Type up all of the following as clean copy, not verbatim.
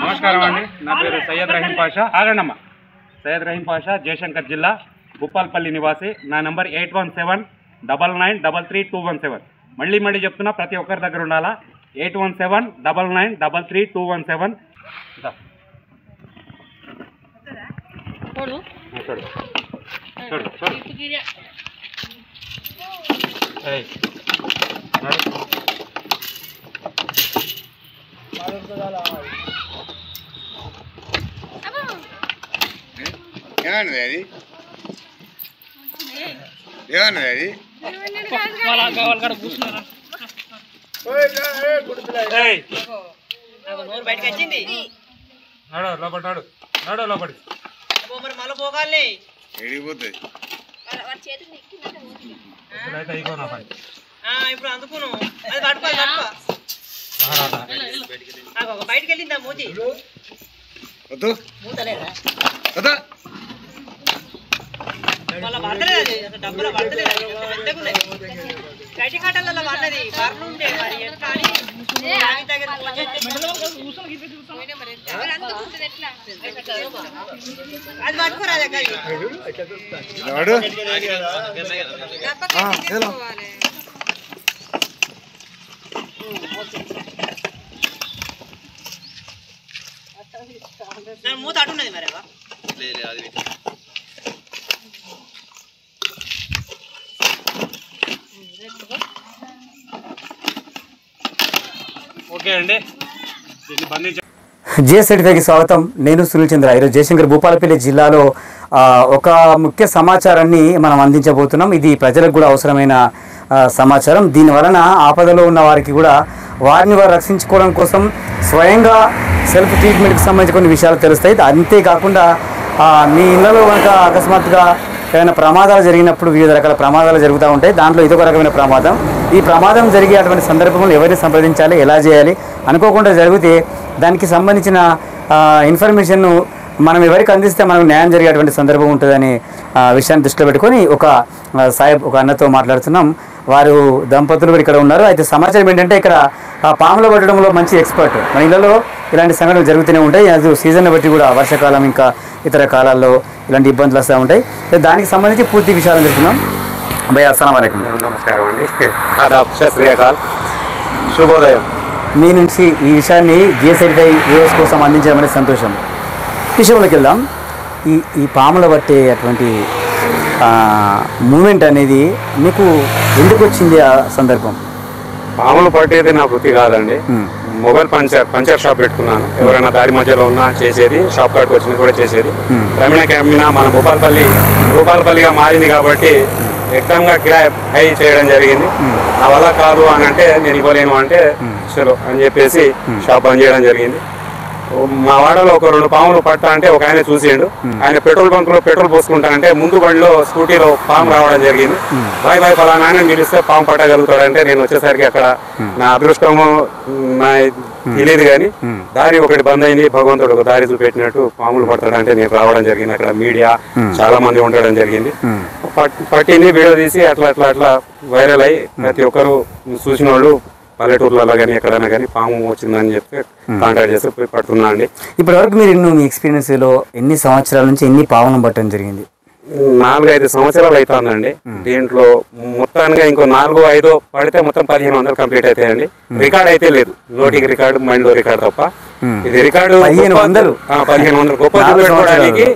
నమస్కారం అండి, నా పేరు సయ్యద్ రహీం పాషా. ఆగండమ్మా. సయ్యద్ రహీం పాషా, జయశంకర్ జిల్లా, భూపాల్పల్లి నివాసి. నా నంబర్ 8179933217. మళ్ళీ చెప్తున్నా, ప్రతి ఒక్కరి దగ్గర ఉండాలా. 8179933217. ఏమన్నది అది? ఏమన్నది అది? బయటకు వచ్చింది. ఎడిగిపోతుంది. ఇప్పుడు అందుకును అది పట్టుకో బయటకు వెళ్ళిందా మూతి వాళ్ళ పడతలేదు, డబ్బులు పడతలేదు. గడ్డి కట్టలలో పడ్డది. బర్రెలు ఉండే మరి ఎట్లా అని అది పట్టుకోరాదే మూత అట్టున్నది మరి. ఓకే అండి, దీన్ని బంధించ. జిఎస్35కి స్వాగతం. నేను సునీల్ చంద్ర. ఈరోజు జయశంకర్ భూపాలపల్లి జిల్లాలో ఒక ముఖ్య సమాచారాన్ని మనం అందించబోతున్నాం. ఇది ప్రజలకు కూడా అవసరమైన సమాచారం. దీనివలన ఆపదలో ఉన్న వారికి కూడా వారిని వారు రక్షించుకోవడం కోసం స్వయంగా సెల్ఫ్ ట్రీట్మెంట్కి సంబంధించి కొన్ని విషయాలు తెలుస్తాయి. అంతేకాకుండా మీ ఇళ్లలో కనుక అకస్మాత్తుగా ఏమైనా ప్రమాదాలు జరిగినప్పుడు వివిధ రకాల ప్రమాదాలు జరుగుతూ ఉంటాయి. దాంట్లో ఇదొక రకమైన ప్రమాదం. ఈ ప్రమాదం జరిగే అటువంటి సందర్భంలో ఎవరిని సంప్రదించాలి, ఎలా చేయాలి, అనుకోకుండా జరిగితే దానికి సంబంధించిన ఇన్ఫర్మేషన్ను మనం ఎవరికి అందిస్తే మనకు న్యాయం జరిగేటువంటి సందర్భం ఉంటుందని విషయాన్ని దృష్టిలో పెట్టుకొని ఒక సాహెబ్ ఒక అన్నతో మాట్లాడుతున్నాం. వారు దంపతులు కూడా ఇక్కడ ఉన్నారు. అయితే సమాచారం ఏంటంటే, ఇక్కడ పాములు పట్టడంలో మంచి ఎక్స్పర్ట్. మన ఇళ్లలో ఇలాంటి సంఘటనలు జరుగుతూనే ఉంటాయి. అది సీజన్ బట్టి కూడా, వర్షాకాలం ఇంకా ఇతర కాలాల్లో ఇలాంటి ఇబ్బందులు వస్తూ ఉంటాయి. దానికి సంబంధించి పూర్తి విషయాలు తెలుసుకున్నాం. భయ్యా అస్సలాము అలైకుం. నమస్కారం అండి, శ్రీకాల్, శుభోదయం. మీ నుంచి ఈ విషయాన్ని జిఎస్35 వ్యూవర్స్ కోసం అందించడం అనేది సంతోషం. విషయంలోకి వెళ్దాం. ఈ పాముల పట్టే అటువంటి మూమెంట్ అనేది మీకు ఎందుకు వచ్చింది? ఆ సందర్భం పాములు పట్టేది నా వృత్తి కాదండి. మొబైల్ పంచర్ షాప్ పెట్టుకున్నాను. ఎవరైనా దారి మధ్యలో ఉన్నా చేసేది, షాప్ కాడికి వచ్చినా కూడా చేసేది. గ్రామీణ క్యాంపినా మన భూపాలపల్లిగా మారింది కాబట్టి ఎక్దమ్గా కిరాయి హై చేయడం జరిగింది. నా వల్ల కాదు అని అంటే, నేను ఇవ్వలేను అంటే చలో అని చెప్పేసి షాప్ బంద్ చేయడం జరిగింది. మా వాడలో ఒక 2 పాములు పట్టా అంటే ఒక ఆయన చూసిండు. ఆయన పెట్రోల్ బంక్ లో పెట్రోల్ పోసుకుంటానంటే ముందు బండిలో స్కూటీలో పాము రావడం జరిగింది. బాయ్ ఫలానా ఆయన పిలిస్తే పాము పట్టగలుగుతాడంటే నేను వచ్చేసరికి అక్కడ నా అదృష్టము నా తెలియదు కానీ దారి ఒకటి బంద్ అయింది. భగవంతుడు ఒక దారి చూపెట్టినట్టు పాములు పడతాడంటే నేను రావడం జరిగింది. అక్కడ మీడియా చాలా మంది ఉండడం జరిగింది. పట్టింది, వీడియో తీసి అట్లా వైరల్ అయ్యి ప్రతి ఒక్కరు చూసిన వాళ్ళు పల్లెటూర్లలో కానీ ఎక్కడైనా కానీ పాము వచ్చిందని చెప్పి కాంటాక్ట్ చేసి పోయి పడుతున్నా అండి. ఇప్పటి వరకు మీరు మీ ఎక్స్పీరియన్స్లో ఎన్ని సంవత్సరాల నుంచి ఎన్ని పాములను పట్టడం జరిగింది? 4-5 సంవత్సరాలు అవుతుందండి. దీంట్లో మొత్తానికి ఇంకో 4-5 పడితే మొత్తం 1500 కంప్లీట్ అవుతాయండి. రికార్డ్ అయితే లేదు, నోటికి రికార్డు, మైండ్ లో రికార్డు తప్ప. ఇది రికార్డు 1500 గొప్ప పెట్టుకోవడానికి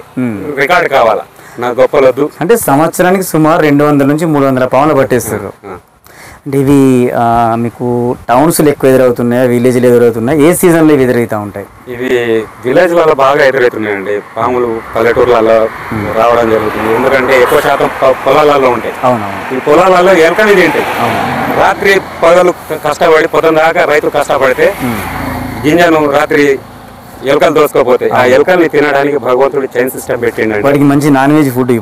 రికార్డు కావాలా, నాకు గొప్పలొద్దు. అంటే సంవత్సరానికి సుమారు 200 నుంచి 300 పాములు పట్టేస్తారు. అంటే ఇవి మీకు టౌన్స్లో ఎక్కువ ఎదురవుతున్నాయా, విలేజ్లో ఎదురవుతున్నాయి? ఏ సీజన్లో ఇవి ఎదురవుతూ ఉంటాయి? ఇవి విలేజ్లలో బాగా ఎదురవుతున్నాయండి. పాములు పల్లెటూర్లలో రావడం జరుగుతుంది. ఎందుకంటే ఎక్కువ శాతం పొలాలలో ఉంటాయి. అవునవును. ఈ పొలాలలో ఎలకలు తింటాయి. రాత్రి పగలు కష్టపడి పొద్దున దాకా రైతులు కష్టపడితే గింజను రాత్రి ఎలకలు దోసుకోపోతాయి. ఆ ఎలకల్ని తినడానికి భగవంతుడు చైన్ సిస్టమ్ పెట్టిండండి. వాటికి మంచి నాన్ వెజ్ ఫుడ్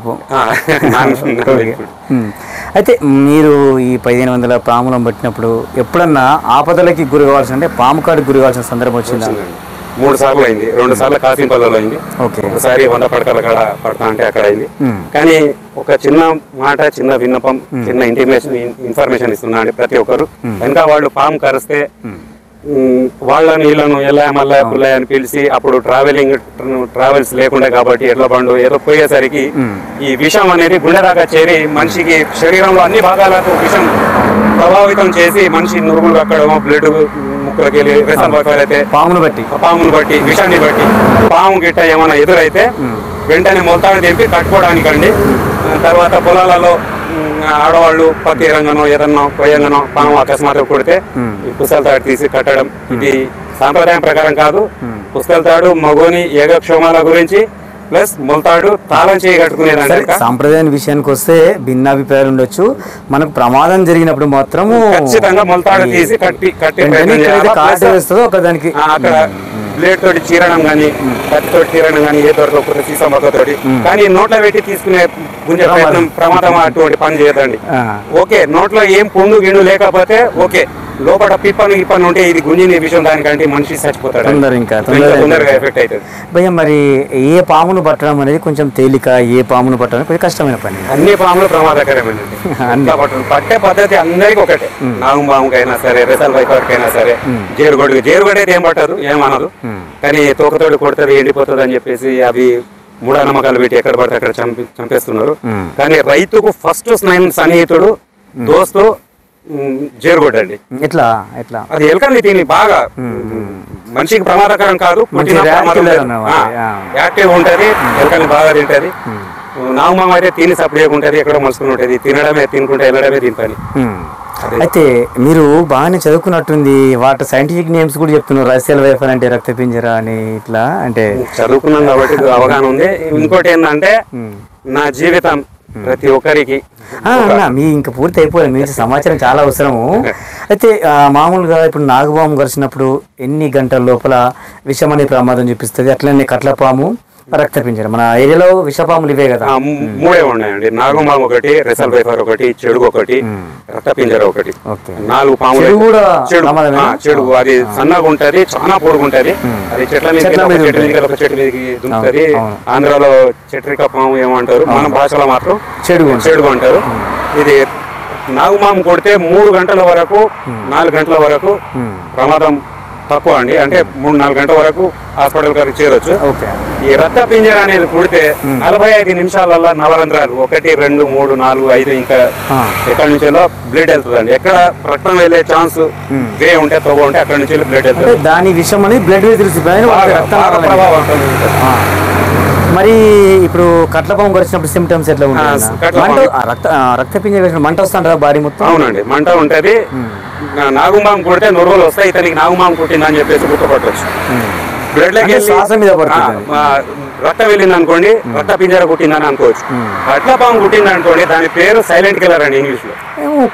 అయితే మీరు ఈ 1500 పాములను పట్టినప్పుడు ఎప్పుడన్నా ఆపదలకి గురి కావాల్సిన అంటే పాము కాడికి గురి కావాల్సిన సందర్భం వచ్చిందా? 3 సార్లు అయింది. 2 సార్లు కాసింపల్లలో అయింది. ఓకే. ఒకసారి 100 పడకల కాడ పడతా అంటే అక్కడ అయింది. కానీ ఒక చిన్న మాట, చిన్న విన్నపం, చిన్న ఇన్ఫర్మేషన్ ఇస్తున్నా అండి ప్రతి ఒక్కరు. ఇంకా వాళ్ళు పాము కరిస్తే వాళ్ళని వీళ్ళను ఎలా మళ్ళా పుల్లయ్య అని పిలిచి అప్పుడు ట్రావెల్స్ లేకుండా కాబట్టి ఎడ్ల బండు ఏదో పోయేసరికి ఈ విషం అనేది గుండె దాకా చేరి మనిషికి శరీరంలో అన్ని భాగాలకు విషం ప్రభావితం చేసి మనిషి నురుగులు అక్కడమో బ్లడ్ ముక్కలకి వెళ్ళి అయితే పామును బట్టి విషాన్ని బట్టి పాము గిట్ట ఏమైనా ఎదురైతే వెంటనే మొలతాడు తెంపి కట్టుకోవడానికండి. తర్వాత పొలాలలో ఆడవాళ్ళు పత్తి రంగనో ఏదన్నా కొయ్యంగనో పాము అకస్మాత్తుగా కొడితే పుస్తల తాడు తీసి కట్టడం ఇది సాంప్రదాయం ప్రకారం కాదు. పుస్తల తాడు మగోని ఏగక్షోమాల గురించి ప్లస్ మొలతాడు తాళం చేయి కట్టుకునేదంటే సాంప్రదాయం విషయానికి వస్తే భిన్నాభిప్రాయాలు ఉండొచ్చు. మనకు ప్రమాదం జరిగినప్పుడు మాత్రము ఖచ్చితంగా మొలతాడు తీసి కట్టి దానికి అక్కడ బ్లేడ్ తోటి చీరడం గానీ కత్తితోటి చీరడం గానీ ఏ దొరకకపోతే సీసా మొక్కతోటి కానీ నోట్లో పెట్టి తీసుకునే గుంజే ప్రయత్నం ప్రమాదం అటువంటి పని చేయదండి. ఓకే, నోట్లో ఏం పుండు గిండు లేకపోతే ఓకే, లోపల పిప్పని ఉంటే ఇది గుంజిన విషయం దానికంటే మనిషి చచ్చిపోతాడు, తొందరగా ఎఫెక్ట్ అవుతుంది. భయ్య మరి ఏ పామును పట్టడం అనేది కొంచెం తేలిక, ఏ పామును పట్టడం కొంచెం కష్టమైన పని? అన్ని పాములు ప్రమాదకరమైనది. పట్టే పద్ధతి అందరికి ఒకటే. నాగుపాముకైనా సరే, రెసల్ వైపర్కైనా సరే, జేరుగొడ్డు అయితే ఏం పట్టదు, ఏమనదు. కానీ తోకతోడు కొడుతుంది, ఎండిపోతుంది అని చెప్పేసి అవి మూఢనమ్మకాలు పెట్టి ఎక్కడ పడితే అక్కడ చంపేస్తున్నారు. కానీ రైతుకు ఫస్ట్ సన్నిహితుడు దోస్తు జేరుగొడ్డు అండి. ఎట్లా ఎట్లా అది ఎలుకల్ని తిని బాగా మనిషికి ప్రమాదకరం కాదు, యాక్టివ్ ఉంటది, ఎలుకల్ని బాగా తింటది. నాగుమామ అయితే తిని సపరేట్ ఉంటది, ఎక్కడో మలుసుకుని ఉంటది, తినుకుంటే వెళ్ళడమే దీని పని. అయితే మీరు బాగానే చదువుకున్నట్టుంది, వాటి సైంటిఫిక్ నేమ్స్ కూడా చెప్తున్నారు. రస్యల్ వైఫర్ అంటే రక్తపింజర అని ఇట్లా అంటే చదువుకున్నాం కాబట్టి అవగాహన ఉంది. ఇంకోటి ఏంటంటే నా జీవితం ప్రతి ఒక్కరికి మీ ఇంకా పూర్తి అయిపోయింది, మీ సమాచారం చాలా అవసరము. అయితే మామూలుగా ఇప్పుడు నాగుపాము కలిసినప్పుడు ఎన్ని గంటల లోపల విషం అనే ప్రమాదం చూపిస్తుంది? అట్లనే కట్లపాము, రక్తపింజర, మన ఏరియాలో విషపాములు ఇవే కదా? 3 ఉన్నాయండి. నాగుపాము ఒకటి, రెసల్ వైఫర్ ఒకటి, చెడుగు ఒకటి, రక్తపింజర ఒకటి. 4 పాములు. చెడుగు అది సన్నగా ఉంటది, చాలా పొడుగుంటది. అది చెట్ల మీద ఒక చెట్టు మీదకి దుంకుతుంది. ఆంధ్రాలో చెట్రిక పాము ఏమంటారు, మన భాషలో మాత్రం చెడుగు అంటారు. ఇది నాగుపాము కొడితే 3 గంటల వరకు 4 గంటల వరకు ప్రమాదం తక్కువ అండి. అంటే 3-4 గంటల వరకు హాస్పిటల్ గారికి చేరొచ్చు. ఈ రక్తపింజర అనేది కుడితే 45 నిమిషాలలో నవరంధ్రాలు 1, 2, 3, 4, 5 ఇంకా ఎక్కడి నుంచో బ్లడ్ వెళ్తుందండి. ఎక్కడ రక్తం వెళ్ళే ఛాన్స్ వే ఉంటే తోగ ఉంటే అక్కడి నుంచి బ్లడ్ వెళ్తుంది. దాని విషయం అనేది బ్లడ్ ప్రభావం. మరి ఇప్పుడు కట్లపాము కలిసినప్పుడు సిమ్టమ్స్ ఎట్లా ఉంటాయి? రక్తపింజర కలిసిన మంట వస్తుంటారా బాడీ మొత్తం? అవునండి, మంట ఉంటది. నాగుపాము కొడితే నొరుగులు వస్తాయి, ఇతనికి నాగుపాము కుట్టిందని చెప్పేసి గుర్తుపట్టవచ్చు. బ్లడ్ లకి శ్వాస మీద రక్తం వెళ్ళింది అనుకోండి, రక్తపింజర కుట్టిందని అనుకోవచ్చు. కట్లపాము కుట్టింది అనుకోండి, దాని పేరు సైలెంట్ కిల్లర్ అండి ఇంగ్లీష్ లో.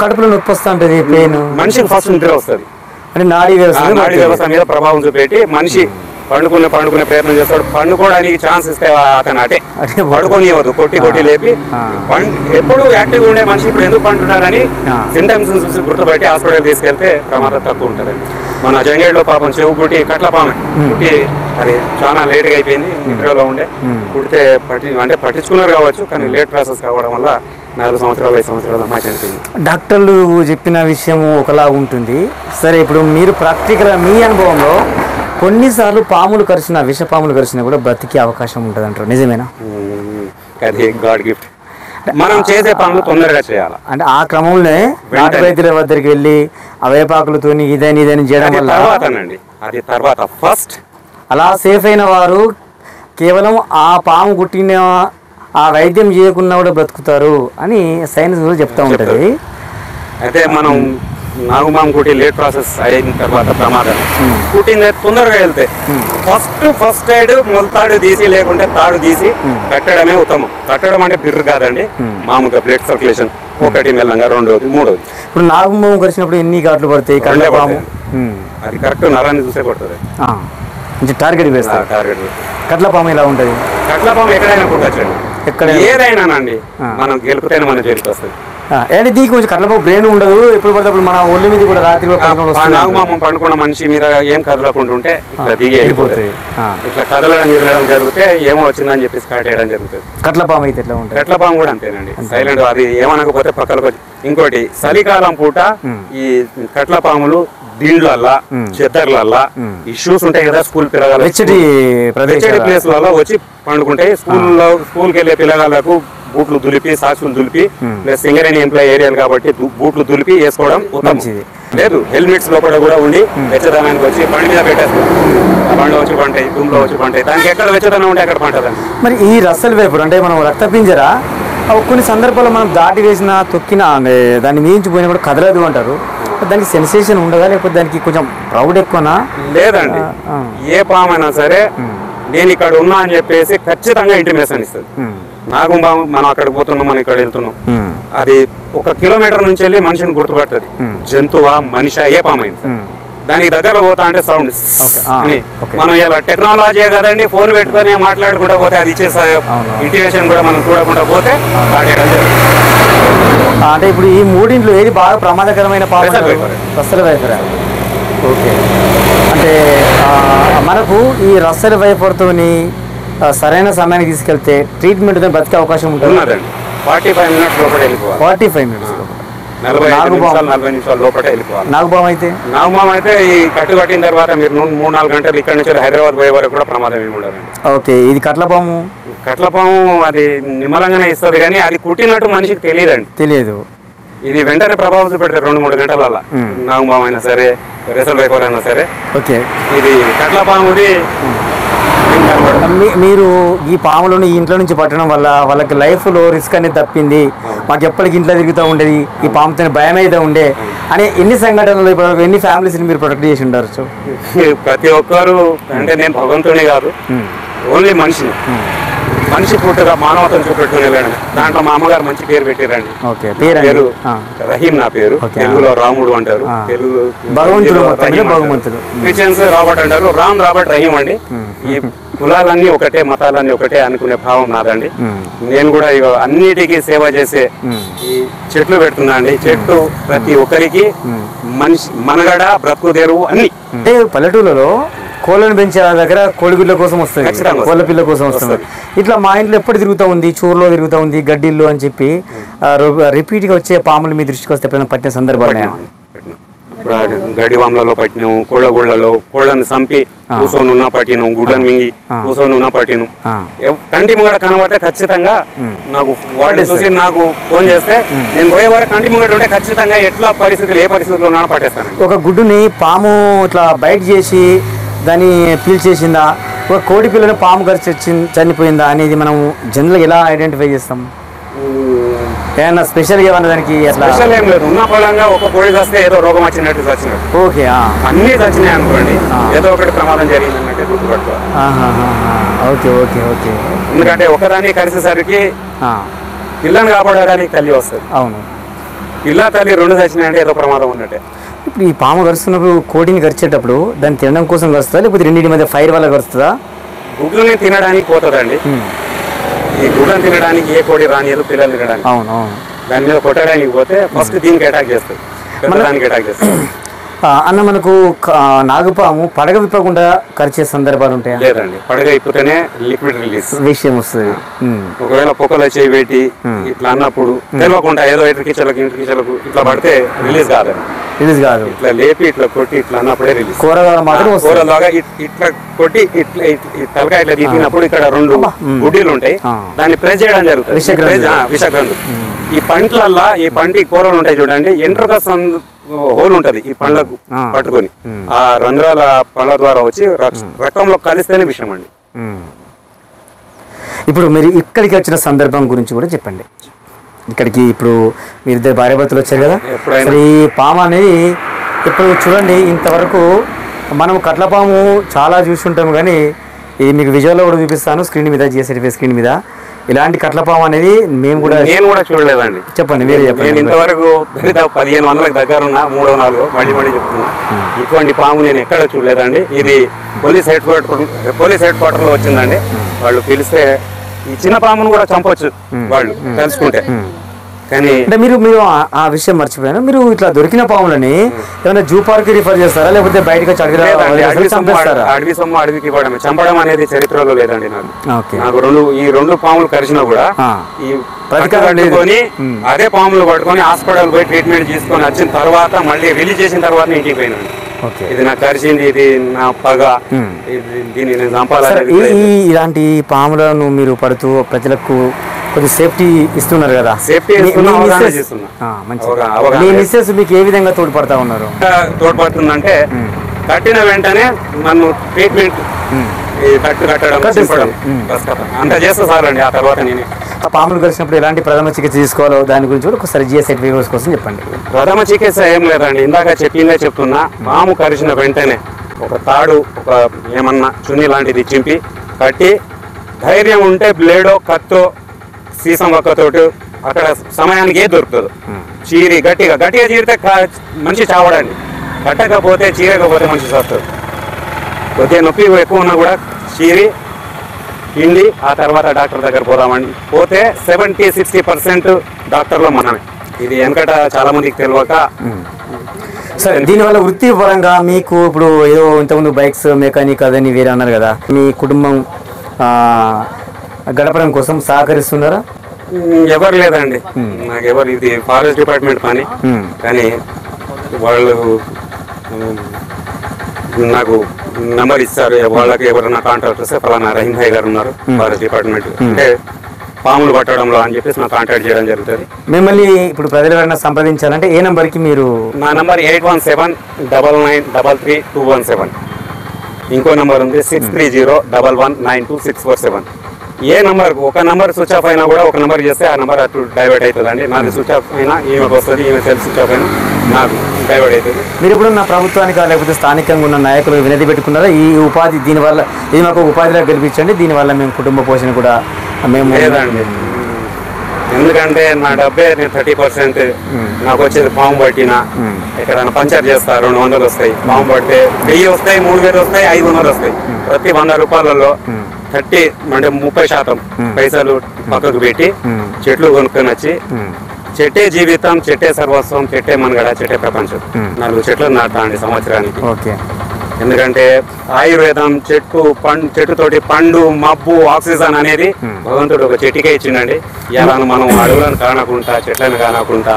కడుపులో నొప్పి వస్తా ఉంటది, పెయిన్, మనిషికి ఫస్ట్ నిద్ర వస్తుంది. అంటే నాడీ వ్యవస్థ మీద ప్రభావం చూపెట్టి మనిషి పండుకునే ప్రయత్నం చేస్తాడు. పండుకోవడానికి ఛాన్స్ ఇస్తే అతను అటే పడుకోనివ్వదు, కొట్టి లేపి. ఎప్పుడు యాక్టివ్ ఉండే మనిషి ఇప్పుడు ఎందుకు పండుతున్నారని సింటమ్స్ చూసి గుర్తుపట్టి హాస్పిటల్ తీసుకెళ్తే ప్రమాదం తక్కువ ఉంటుందండి. మన జంగేడ్లో పాపం చెవు కుట్టి కట్లపాము కుట్టి అది చాలా లేట్గా అయిపోయింది. నిద్రలో ఉండే కుడితే పట్టించుకున్నారు కావచ్చు, కానీ లేట్ ప్రాసెస్ కావడం వల్ల 4 సంవత్సరాలు 5 సంవత్సరాలు అమ్మాయి చనిపోయింది. డాక్టర్లు చెప్పిన విషయం ఒకలా ఉంటుంది. సరే, ఇప్పుడు మీరు ప్రాక్టికల్ మీ అనుభవంలో కొన్నిసార్లు పాములు కరిచిన, విషపాములు కరిచినా కూడా బ్రతికే అవకాశం ఉంటుంది అంటారు, నిజమేనా? అది గాడ్ గిఫ్ట్. మనం చేసే పనులు తొందరగా చేయాలి. అంటే ఆ క్రమంలో నాటు వైద్యుల వద్దరికి వెళ్ళి అవేపాకులతో ఇదని చేయడం వల్ల అది తర్వాత ఫస్ట్ అలా సేఫ్ అయిన వారు కేవలం ఆ పాము కుట్టిన ఆ వైద్యం చేయకుండా కూడా బ్రతుకుతారు అని సైన్స్ కూడా చెప్తా ఉంటుంది. అయితే మనం నాగుపాము కుట్టి లేట్ ప్రాసెస్ అయిన తర్వాత ప్రమాదం కుట్టింది తొందరగా వెళ్తే ఫస్ట్ ఎయిడ్ మొలతాడు తీసి లేకుంటే తాడు తీసి కట్టడమే ఉత్తమం. కట్టడం అంటే బిర్రు కాదండి, మామూలుగా బ్లడ్ సర్క్యులేషన్ 1 మెల్లంగా 2వ 3వ. ఇప్పుడు నాగుపాము కరిచినప్పుడు ఎన్ని ఘాట్లు పడతాయి? అది కరెక్ట్ నరాన్ని చూసే పడుతుంది, టార్గెట్ వేస్తారు. కట్లపాము ఎలా ఉంటుంది? కట్లపాము ఎక్కడైనా కుట్టచ్చండి, ఏదైనానండి. మనం గెలుపుతేనే మన జైలుకి వస్తుంది. అంటే దీనికి కొంచెం కట్లపాము బ్రెయిన్ ఉండదు, ఎప్పుడు పడితే అప్పుడు మన ఒళ్ళు మీద కూడా రాత్రి నాగమామ పండుకున్న మనిషి మీద ఏం కదలకుండా ఉంటే ఇట్లా దిగి వెళ్ళిపోతుంది. ఇట్లా కదలడం తిరగడం జరిగితే ఏమో వచ్చిందని చెప్పి స్టార్ట్ చేయడం జరుగుతుంది. కట్లపాము అయితే ఎట్లా ఉంటుంది? కట్లపాము కూడా అంతేనండి, సైలెంట్. అది ఏమనకపోతే పక్కలకు. ఇంకోటి చలికాలం పూట ఈ కట్లపాములు దీండ్లల్లా చెద్దర్లల్లా ఈ షూస్ ఉంటాయి కదా, స్కూల్ పిల్లగాళ్ళ ప్లేస్ లలో వచ్చి పండుకుంటాయి. స్కూల్కి వెళ్ళే పిల్లగాళ్ళకు బూట్లు దులిపి, సాక్సులు దులిపి, ప్లస్ సింగరేణి ఎంప్లాయ్ ఏరియాలు కాబట్టి బూట్లు దులిపి వేసుకోవడం ఉత్తమం. లేదు హెల్మెట్స్ లోపల కూడా ఉండి వెచ్చదనానికి వచ్చి బండి మీద పెట్టేస్తారు. బండి వచ్చి పంటాయి, దుమ్లో వచ్చి పంటాయి. దానికి ఎక్కడ వెచ్చదనం ఉంటే అక్కడ పంటదండి. మరి ఈ రస్సల్ వేపుడు అంటే మనం రక్తపింజర కొన్ని సందర్భాల్లో మనం దాటి వేసిన తొక్కిన దాన్ని మించిపోయినా కూడా కదలదు అంటారు. దానికి సెన్సేషన్ ఉండదా, లేకపోతే దానికి కొంచెం ప్రౌడ్ ఎక్కువనా? లేదండి, ఏ పామైనా సరే నేను ఇక్కడ ఉన్నా అని చెప్పేసి ఖచ్చితంగా ఇంటిమేషన్ ఇస్తుంది. నాగుంబాము మనం అక్కడికి పోతున్నాం, మనం ఇక్కడ వెళ్తున్నాం, అది 1 కిలోమీటర్ నుంచి వెళ్ళి మనిషిని గుర్తుపడుతుంది. జంతువా మనిషి ఏ పామైంది దానికి దగ్గర పోతా అంటే సౌండ్. మనం ఇలా టెక్నాలజీ కదండి, ఫోన్ పెట్టుకొని మాట్లాడుకుంటా పోతే అది ఇచ్చే ఇంటిమేషన్ కూడా మనం చూడకుండా పోతే అంటే ఇప్పుడు ఈ మూడింట్లో ఏది బాగా ప్రమాదకరమైన రస్సల్ వైపర్? ఓకే, అంటే మనకు ఈ రస్సల్ వైపర్తోని సరైన సమయానికి తీసుకెళ్తే ట్రీట్మెంట్ బతికే అవకాశం ఉంటుంది. 45 మినిట్స్ లోపల వెళ్ళిపోవాలి. 45 మినిట్స్ 40 నిమిషాల లోపల వెళ్ళిపోవాలి. నాగమామ అయితే ఈ కట్టు కట్టిన తర్వాత మీరు 3-4 గంటలు ఇక్కడ నుంచి హైదరాబాద్ పోయే వరకు కూడా ప్రమాదం ఏమి ఉండదండి. ఓకే, ఇది కట్లపాము అది నిమ్మలంగానే ఇస్తుంది, కానీ అది కుట్టినట్టు మనిషికి తెలియదు. ఇది వెంటనే ప్రభావం చూపెడతారు 2-3 గంటల. నాగమామ అయినా సరే, రెసల్ వైపర్ అయినా సరే. ఓకే, ఇది కట్లపాముది. మీరు ఈ పాములను ఇంట్లో నుంచి పట్టడం వల్ల వాళ్ళకి లైఫ్లో రిస్క్ అనేది తప్పింది, మాకు ఎప్పటికి ఇంట్లో తిరుగుతూ ఉండేది, ఈ పాముతో భయం అయితే ఉండే అని ఎన్ని సంఘటనలు, ఎన్ని ఫ్యామిలీస్ మీరు ప్రొటెక్ట్ చేసి ఉండవచ్చు? ప్రతి ఒక్కరు అంటే నేను భగవంతుడే కాదు, ఓన్లీ మనిషి పుట్టుగా మానవతను చూపెట్టుకుని వెళ్ళండి. దాంట్లో మా అమ్మగారు మంచి పేరు పెట్టారండి. పేరు రహీం, నా పేరు. తెలుగులో రాముడు అంటారు, తెలుగు భగవంతుడు, క్రిస్టియన్స్ రాబర్ట్ అంటారు. రామ్ రాబర్ట్ రహీం అండి. ఈ కులాలన్నీ ఒకటే, మతాలన్నీ ఒకటే అనుకునే భావం నాదండి. నేను కూడా అన్నిటికీ సేవ చేసే ఈ చెట్లు పెడుతున్నా అండి. చెట్లు ప్రతి ఒక్కరికి మనిషి మనగడ, బ్రతుకు తెరువు అన్ని. అంటే పల్లెటూళ్ళలో కోళ్ళను పెంచే దగ్గర కోడిగుడ్ల కోసం వస్తుంది, కోళ్ళ పిల్ల కోసం వస్తుంది. ఇట్లా మా ఇంట్లో ఎప్పుడు తిరుగుతూ ఉంది, చూరులో తిరుగుతూ ఉంది, గడ్డిల్లో అని చెప్పి రిపీట్గా వచ్చే పాములు మీ దృష్టికి వస్తే ఎప్పుడైనా పట్టిన సందర్భాలు? గడివాములలో పట్టినాం, కోళ్ళగుళ్ళలో కోళ్ళను చంపి కూర్చొని ఉన్నా పట్టినాం, గుడ్లను మింగి కూర్చొని ఉన్నా పట్టినాం. కంటి ముంగట కనబడితే ఖచ్చితంగా నాకు వాళ్ళు చూసి నాకు ఫోన్ చేస్తే నేను పోయే వరకు కంటి ముంగట ఉంటే ఖచ్చితంగా ఎట్లా పరిస్థితులు, ఏ పరిస్థితుల్లో ఉన్నా పట్టేస్తాను. ఒక గుడ్డుని పాము ఇట్లా బయట చేసి దాన్ని పీల్చేసిందా, ఒక కోడి పిల్లని పాము గరిచి చనిపోయిందా అనేది మనం జనరల్గా ఎలా ఐడెంటిఫై చేస్తాం? ఏమన్నా స్పెషల్ ఏమన్నా దానికి? స్పెషల్ ఏం లేదు, ఉన్న పొలంగా ఒక కోడి వస్తే ఏదో రోగం వచ్చినట్టు చచ్చినట్టు. ఓకే, అన్ని చచ్చినాయి అనుకోండి, ఏదో ఒకటి ప్రమాదం జరిగింది అన్నట్టు గుర్తుపట్టుకోవాలి. Okay okay okay. ఎందుకంటే ఒకదాన్ని కలిసేసరికి పిల్లని కాపాడడానికి తల్లి వస్తుంది. అవును, పిల్ల తల్లి 2 చచ్చినాయంటే ఏదో ప్రమాదం ఉన్నట్టే. ఇప్పుడు ఈ పాము గరుస్తున్నప్పుడు కోడిని గరిచేటప్పుడు దాన్ని తినడం కోసం గరుస్తుందా, లేకపోతే రెండింటి మధ్య ఫైర్ వల్ల గరుస్తుందా? గుడ్లని తినడానికి పోతుందండి. ఈ గుడ్లను తినడానికి ఏ కోడి రానియదు, పిల్లలు తినడానికి. అవును, దాని మీద కొట్టడానికి పోతే ఫస్ట్ దీనికి అటాక్ చేస్తుంది, దానికి అటాక్ చేస్తుంది. అన్న, మనకు నాగుపాము పడగ విప్పకుండా కరిచే సందర్భాలు ఉంటాయా? లేదండి, పడగ విప్పితేనే లిక్విడ్ రిలీజ్ విషయం వస్తుంది. ఒకవేళ పొక్కలు చేయి పెట్టి ఇట్లా అన్నప్పుడు తెలియకుండా ఏదో ఇంటికి ఇట్లా పడితే రిలీజ్ కాదు. ఇట్లా లేపి ఇట్లా కొట్టి ఇట్లా అన్నప్పుడే రిలీజ్. కూరలాగా ఇట్లా కొట్టి ఇట్లా తలకాయ ఇట్లా తీసినప్పుడు ఇక్కడ 2 గుడ్డీలు ఉంటాయి, దాన్ని ప్రెస్ చేయడం జరుగుతుంది. విషగ్రంథులు. ఈ పంట్లల్లా ఈ పంటి కూరలు ఉంటాయి చూడండి, ఎంట్రుక హోల్ ఉంటది ఈ పండ్లకు పట్టుకొని, ఆ రంధ్రాల పండ్ల ద్వారా వచ్చి రక్తంలో కలిస్తేనే విషయం అండి. ఇప్పుడు మీరు ఇక్కడికి వచ్చిన సందర్భం గురించి కూడా చెప్పండి. ఇక్కడికి ఇప్పుడు మీరు 2 భార్యాభర్తలు వచ్చారు కదా, ఈ పాము అనేది ఇప్పుడు చూడండి, ఇంతవరకు మనం కట్లపాము చాలా చూసుంటాము, కానీ ఇది మీకు విజువల్లో కూడా చూపిస్తాను స్క్రీన్ మీద, జిఎస్ఎఫ్ స్క్రీన్ మీద. ఇలాంటి కట్లపాము అనేది నేను కూడా చూడలేదండి. చెప్పండి, మీరు చెప్పండి. నేను ఇంతవరకు 1500 దగ్గర ఉన్న 3-4 మళ్ళీ చెప్తున్నా, ఇటువంటి పాము నేను ఎక్కడ చూడలేదండి. ఇది పోలీస్ హెడ్ క్వార్టర్ లో వచ్చిందండి. వాళ్ళు పిలిస్తే ఈ చిన్న పామును కూడా చంపొచ్చు వాళ్ళు తెలుసుకుంటే, కానీ అంటే మీరు ఆ విషయం మర్చిపోయాను. మీరు ఇట్లా దొరికిన పాములని ఏమైనా జూ పార్క్ రిఫర్ చేస్తారా, లేకపోతే బయటకు చంపేస్తారా? అడవి సొమ్ము అడవికి ఇవ్వడమే. చంపడం అనేది చరిత్రలో లేదండి. నాకు ఈ రెండు పాములు కరిచినా కూడా ఈ పట్టుకొని అదే పాములు పట్టుకొని హాస్పిటల్ పోయి ట్రీట్మెంట్ తీసుకొని వచ్చిన తర్వాత మళ్ళీ రిలీజ్ చేసిన తర్వాత ఇంటికి పోయినాను. ఇది నాకు కరిచింది, ఇది నా పగ, దీన్ని నేను చంపాలని. ఇలాంటి పాములను మీరు పడుతూ ప్రజలకు కొద్దిగా సేఫ్టీ ఇస్తున్నారు కదా. సేఫ్టీ మీ మిస్సెస్ మీకు ఏ విధంగా తోడ్పడతా ఉన్నారు? తోడ్పడుతుందంటే కట్టిన వెంటనే నన్ను ట్రీట్మెంట్ కట్టడం అంత చేస్తా సార్ అండి. ఆ తర్వాత నేను పాములు కలిసినప్పుడు ఎలాంటి ప్రథమ చికిత్స తీసుకోవాలో దాని గురించి కూడా ఒకసారి జిఎస్ఐటి వ్యూవర్స్ కోసం చెప్పండి. ప్రథమ చికిత్స ఏం లేదండి, ఇందాక చెప్తున్నా. పాము కరిచిన వెంటనే ఒక తాడు, ఒక ఏమన్నా చున్ని లాంటిది చింపి కట్టి, ధైర్యం ఉంటే బ్లేడో కత్తో సీసం ఒక్కతోటి అక్కడ సమయానికి ఏ దొరుకుతుంది చీరి గట్టిగా చీరితే మనిషి చావడండి. కట్టకపోతే చీరకపోతే మనిషి వస్తుంది. కొద్దిగా నొప్పి ఎక్కువ ఉన్నా కూడా చీరి పిండి ఆ తర్వాత డాక్టర్ దగ్గర పోదామండి. పోతే 70-60% డాక్టర్లో మనమే. ఇది వెనకట చాలా మందికి తెలియక. సరే, దీనివల్ల వృత్తి పరంగా మీకు ఇప్పుడు ఏదో ఇంతకుముందు బైక్స్ మెకానిక్ అదని వేరే అన్నారు కదా, మీ కుటుంబం గడపడం కోసం సహకరిస్తున్నారా? ఎవరు లేదండి నాకు. ఎవరు, ఇది ఫారెస్ట్ డిపార్ట్మెంట్ పని. కానీ వాళ్ళు నాకు నెంబర్ ఇస్తారు. వాళ్ళకి ఎవరైనా కాంటాక్ట్ వస్తే ఫలానా రహీం భాయ్ గారు ఉన్నారు ఫారెస్ట్ డిపార్ట్మెంట్, అంటే పాములు పట్టడంలో అని చెప్పేసి నాకు కాంటాక్ట్ చేయడం జరుగుతుంది. మిమ్మల్ని ఇప్పుడు ప్రజలు ఎవరైనా సంప్రదించాలంటే ఏ నెంబర్కి మీరు? నా నెంబర్ 8179933217. ఇంకో నెంబర్ ఉంది 6301192647. ఏ నెంబర్, ఒక నెంబర్ స్విచ్ ఆఫ్ అయినా కూడా ఒక నెంబర్ చేస్తే ఆ నెంబర్ అటు డైవర్ట్ అవుతుందండి. నాది స్విచ్ ఆఫ్ అయినా ఈమెకు వస్తుంది, ఈమె సెల్ స్విచ్ ఆఫ్ అయినా నాకు డైవర్ట్ అవుతుంది. మీరు ఇప్పుడు నా ప్రభుత్వానికి లేకపోతే స్థానికంగా ఉన్న నాయకులు వినతి పెట్టుకున్నారా? ఈ ఉపాధి దీనివల్ల ఇది మాకు ఉపాధిలో గెలిపించండి, దీనివల్ల మేము కుటుంబ పోషణ కూడా మేము లేదండి. ఎందుకంటే నా డబ్బే 30% నాకు వచ్చేది పాము పట్టినా ఎక్కడైనా పంచర్ చేస్తా 200 వస్తాయి. పాము పడితే 1000 వస్తాయి, 3000 వస్తాయి, 500 వస్తాయి. ప్రతి 100 రూపాయలలో 30 అంటే 30% పైసలు పక్కకు పెట్టి చెట్లు కొనుక్కొని వచ్చి, చెట్టే జీవితం, చెట్టే సర్వస్వం, చెట్టే మనగడ, చెట్టే ప్రపంచం, 4 చెట్లు నాటాండి సంవత్సరానికి. ఎందుకంటే ఆయుర్వేదం చెట్టుతోటి పండు, మబ్బు, ఆక్సిజన్ అనేది భగవంతుడు ఒక చెట్టుకే ఇచ్చిండండి. ఇలా మనం అడవులను కానకుండా, చెట్లను కానకుండా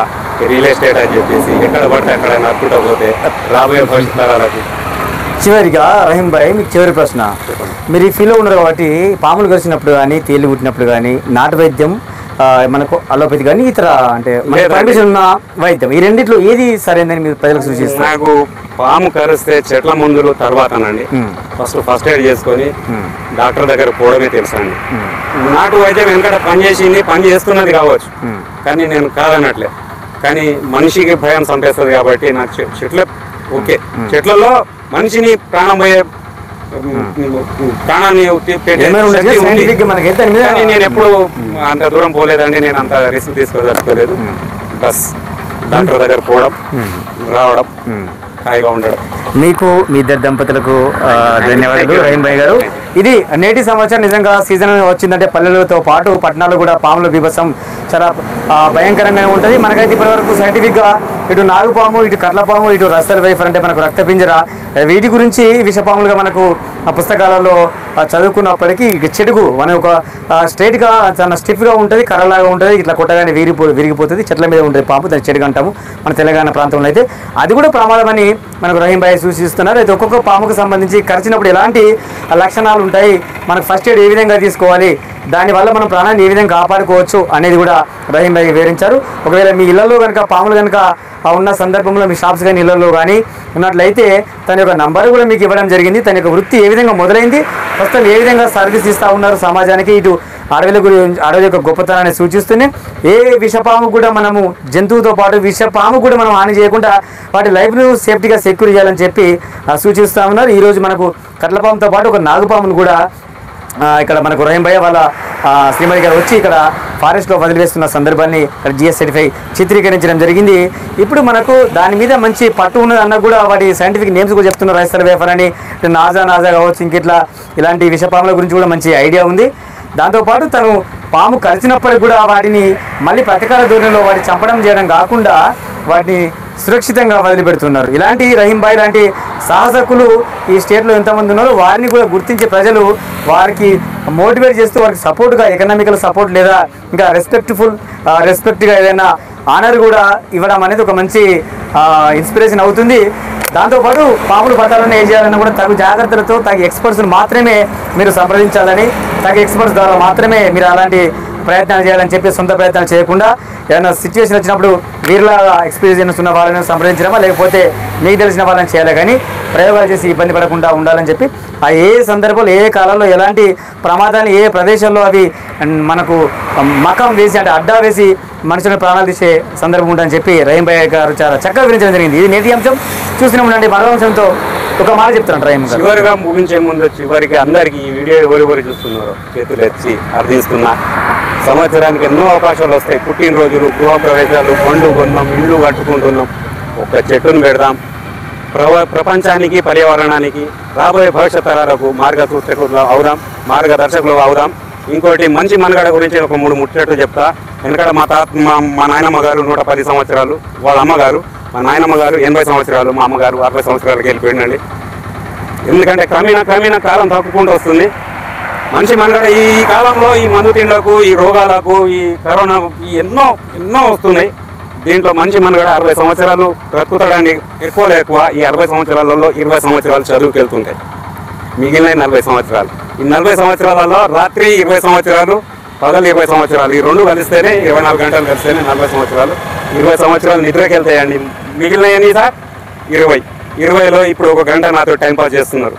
రియల్ ఎస్టేట్ అని చెప్పేసి ఎక్కడ పడితే అక్కడ నడుపుకుంటూ పోతే రాబోయే భవిష్యత్ తరాలకు. చివరిగా రహీం భాయ్, మీకు చివరి ప్రశ్న. మీరు ఈ ఫీల్డ్లో ఉన్నారు కాబట్టి పాములు కలిసినప్పుడు కానీ, తేలి కుట్టినప్పుడు కానీ నాటు వైద్యం, మనకు అలోపతి కానీ ఇతర అంటే పర్మిషన్ ఉన్న వైద్యం, ఈ రెండిట్లో ఏది సరైనదని మీరు ప్రజలకు సూచిస్తారు? నాకు పాము కరిస్తే చెట్ల మందులు తర్వాతనండి. ఫస్ట్ ఎయిడ్ చేసుకొని డాక్టర్ దగ్గర పోవడమే తెలుసు అండి. నాటు వైద్యం వెనకట పని చేస్తున్నది కావచ్చు, కానీ నేను కాదన్నట్లే. కానీ మనిషికి భయం చంపేస్తుంది కాబట్టి నాకు చెట్లే ఓకే. చెట్లలో మనిషిని ప్రాణం పోయే ప్రాణాన్ని నేను ఎప్పుడు అంత దూరం పోలేదండి. నేను అంత రిస్క్ తీసుకోదలుచుకోలేదు. బస్ డాక్టర్ దగ్గర పోవడం, రావడం, హాయిగా ఉండడం. మీకు మీ ఇద్దరు దంపతులకు ధన్యవాదాలు రహీం భాయ్ గారు. ఇది నేటి సమాచారం. నిజంగా సీజన్ వచ్చిందంటే పల్లెలతో పాటు పట్టణాలు కూడా పాముల బీభత్సం చాలా భయంకరంగానే ఉంటుంది. మనకైతే ఇప్పటివరకు సైంటిఫిక్గా ఇటు నాగుపాము, ఇటు కట్లపాము, ఇటు రస్సల్ వైఫర్ అంటే మనకు రక్తపింజర, వీటి గురించి విషపాములుగా మనకు పుస్తకాలలో చదువుకున్నప్పటికీ చెడుగు మన ఒక స్ట్రైట్గా చాలా స్టిఫ్గా ఉంటుంది, కర్రలాగా ఉంటుంది. ఇట్లా కొట్టగానే విరిగిపోతుంది. చెట్ల మీద ఉంటుంది పాము, దాన్ని చెడుగు అంటాము మన తెలంగాణ ప్రాంతంలో. అయితే అది కూడా ప్రమాదమని మనకు రహీం భాయ్ సూచిస్తున్నారు. అయితే ఒక్కొక్క పాముకు సంబంధించి కరిచినప్పుడు ఎలాంటి లక్షణాలు ఉంటాయి, మనకు ఫస్ట్ ఎయిడ్ ఏ విధంగా తీసుకోవాలి, దానివల్ల మనం ప్రాణాన్ని ఏ విధంగా కాపాడుకోవచ్చు అనేది కూడా రహీం భాయ్ వివరించారు. ఒకవేళ మీ ఇళ్లలో కనుక పాములు కనుక ఉన్న సందర్భంలో మీ షాప్స్ కానీ ఇళ్లలో కానీ ఉన్నట్లయితే తన యొక్క నంబర్ కూడా మీకు ఇవ్వడం జరిగింది. తన యొక్క వృత్తి ఏ విధంగా మొదలైంది, ప్రస్తుతం ఏ విధంగా సర్వీస్ ఇస్తూ ఉన్నారు సమాజానికి, ఇటు అడవుల యొక్క గొప్పతనాన్ని సూచిస్తూనే ఏ విషపాము కూడా మనము జంతువుతో పాటు విషపాము కూడా మనం హాని చేయకుండా వాటి లైఫ్ను సేఫ్టీగా సెక్యూర్ చేయాలని చెప్పి సూచిస్తూ ఉన్నారు. ఈరోజు మనకు కట్లపాముతో పాటు ఒక నాగుపామును కూడా ఇక్కడ మనకు రహీం భాయ్ వాళ్ళ శ్రీమతి గారు వచ్చి ఇక్కడ ఫారెస్ట్లో వదిలివేస్తున్న సందర్భాన్ని జిఎస్ సర్టిఫై చిత్రీకరించడం జరిగింది. ఇప్పుడు మనకు దాని మీద మంచి పట్టు ఉన్నది అన్న కూడా వాటి సైంటిఫిక్ నేమ్స్ కూడా చెప్తున్నారు. రస్సల్ వైఫర్ అని, నాజా కావచ్చు, ఇంకిట్లా ఇలాంటి విషపాముల గురించి కూడా మంచి ఐడియా ఉంది. దాంతోపాటు తను పాము కరిచినప్పటికి కూడా వాటిని మళ్ళీ ప్రతీకార ధోరణిలో వాటిని చంపడం చేయడం కాకుండా వాటిని సురక్షితంగా వదిలిపెడుతున్నారు. ఇలాంటి రహీం భాయ్ లాంటి సాహసకులు ఈ స్టేట్లో ఎంతమంది ఉన్నారో వారిని కూడా గుర్తించే ప్రజలు వారికి మోటివేట్ చేస్తూ వారికి సపోర్ట్గా ఎకనామికల్ సపోర్ట్ లేదా ఇంకా రెస్పెక్ట్గా ఏదైనా ఆనర్ కూడా ఇవ్వడం అనేది ఒక మంచి ఇన్స్పిరేషన్ అవుతుంది. దాంతోపాటు పాములు పట్టాలని ఏం చేయాలన్నా కూడా తగు జాగ్రత్తలతో తగు ఎక్స్పర్ట్స్ని మాత్రమే మీరు సంప్రదించాలని, తగు ఎక్స్పర్ట్స్ ద్వారా మాత్రమే మీరు అలాంటి ప్రయత్నాలు చేయాలని చెప్పి సొంత ప్రయత్నాలు చేయకుండా ఏదైనా సిచ్యువేషన్ వచ్చినప్పుడు వీరిలాగా ఎక్స్పీరియన్స్ ఉన్న వాళ్ళని సంప్రదించడమా లేకపోతే మీకు తెలిసిన వాళ్ళని చేయాలి, కానీ ప్రయోగాలు చేసి ఇబ్బంది పడకుండా ఉండాలని చెప్పి ఆ ఏ సందర్భంలో ఏ కాలంలో ఎలాంటి ప్రమాదాన్ని ఏ ప్రదేశాల్లో అవి మనకు మకం వేసి అంటే అడ్డా వేసి మనుషులను ప్రాణాలు తీసే సందర్భం ఉంటుందని చెప్పి రహీం భాయ్ గారు చాలా చక్కగా వివరించడం జరిగింది. ఇది నేటి అంశం. చూస్తూనే ఉండండి. మరో అంశంతో ఒక మాట చెప్తాను రహీం గారు. చివరిగా ముగించే ముందు చివరికి అందరికీ ఈ వీడియో ఎవరెవరు చూస్తున్నారు చేతులు ఎత్తి అర్థిస్తున్నా. సంవత్సరానికి ఎన్నో అవకాశాలు వస్తాయి. పుట్టినరోజులు, గృహప్రవేశాలు, పండు కొన్నాం, ఇల్లు కట్టుకుంటున్నాం. ఒక చెట్టును పెడదాం. ప్రపంచానికి, పర్యావరణానికి, రాబోయే భవిష్యత్ తరాలకు మార్గదర్శకులు అవుదాం, మార్గదర్శకులు అవుదాం. ఇంకోటి మంచి మనుగడ గురించి ఒక 3 ముచ్చట్లు చెప్తా. ఎందుకంటే మా నాయనమ్మ గారు 110 సంవత్సరాలు, వాళ్ళ అమ్మగారు, మా నాయనమ్మ గారు 80 సంవత్సరాలు, మా అమ్మగారు 60 సంవత్సరాలకి వెళ్ళిపోయిందండి. ఎందుకంటే క్రమేణా కాలం తప్పుకుంటూ వస్తుంది. మంచి మనుగడ ఈ కాలంలో ఈ మందు తిండ్లకు, ఈ రోగాలకు, ఈ కరోనా ఎన్నో వస్తున్నాయి. దీంట్లో మంచి మనుగడ 60 సంవత్సరాలు బ్రతుకుతాడని ఎక్కువ ఈ 60 సంవత్సరాలలో 20 సంవత్సరాలు చదువుకి వెళ్తుంటాయి. మిగిలిన 40 సంవత్సరాలు. ఈ 40 సంవత్సరాలలో రాత్రి 20 సంవత్సరాలు, పగలు 20 సంవత్సరాలు, ఈ 2 కలిస్తేనే 24 గంటలు కలిస్తేనే 40 సంవత్సరాలు. 20 సంవత్సరాలు నిద్రకి వెళ్తాయండి. మిగిలినవి సార్ 20లో ఇప్పుడు 1 గంట నాతో టైంపాస్ చేస్తున్నారు.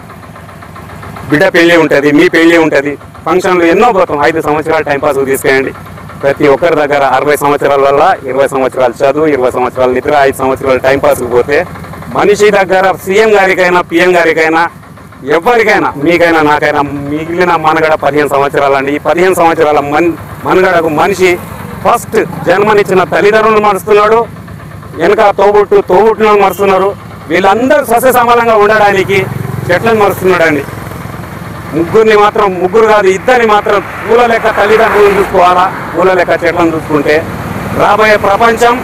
బిడ్డ పెళ్ళి ఉంటుంది, మీ పెళ్ళి ఉంటుంది, ఫంక్షన్లు ఎన్నో పోతాం. 5 సంవత్సరాలు టైంపాస్ తీసుకెళ్ళండి. ప్రతి ఒక్కరి దగ్గర 60 సంవత్సరాల వల్ల 20 సంవత్సరాలు చదువు, 20 సంవత్సరాలు నిద్ర, 5 సంవత్సరాలు టైంపాస్కి పోతే మనిషి దగ్గర సీఎం గారికైనా, పిఎం గారికైనా, ఎవరికైనా, మీకైనా, నాకైనా మిగిలిన మనుగడ 15 సంవత్సరాలు అండి. ఈ 15 సంవత్సరాల మనుగడకు మనిషి ఫస్ట్ జన్మనిచ్చిన తల్లిదండ్రులను మరుస్తున్నాడు, వెనక తోబుట్టులను మరుస్తున్నారు. వీళ్ళందరూ సస్యసమానంగా ఉండడానికి చెట్లను మరుస్తున్నాడండి. ముగ్గురు కాదు, ఇద్దరిని మాత్రం పూల లెక్క తల్లిదండ్రులను చూసుకోవాలా, పూల లెక్క చెట్లను చూసుకుంటే రాబోయే ప్రపంచం,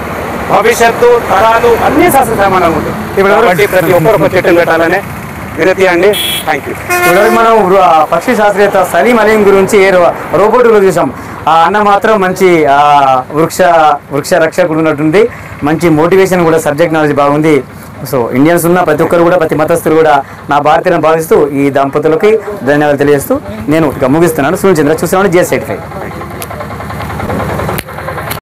భవిష్యత్తు, తరాలు అన్నీ సస్యసమానంగా ఉంటాయి. కాబట్టి ప్రతి ఒక్కరు ఒక చెట్టును పెట్టాలనే వినతి అండి. Thank you. ఇప్పుడు మనం పక్షి శాస్త్రవేత్త సలీం అలీం గురించి రోబోట్లో చూసాం. ఆ అన్న మాత్రం మంచి వృక్ష రక్షకుడు ఉన్నట్టుంది. మంచి మోటివేషన్ కూడా, సబ్జెక్ట్ నాలెడ్జ్ బాగుంది. సో ఇండియన్స్ ఉన్న ప్రతి ఒక్కరు కూడా, ప్రతి మతస్థులు కూడా నా భారతీయులను భావిస్తూ ఈ దంపతులకి ధన్యవాదాలు తెలియజేస్తూ నేను ఇక ముగిస్తున్నాను. సునీల్ చంద్ర, చూస్తున్నాను GS85.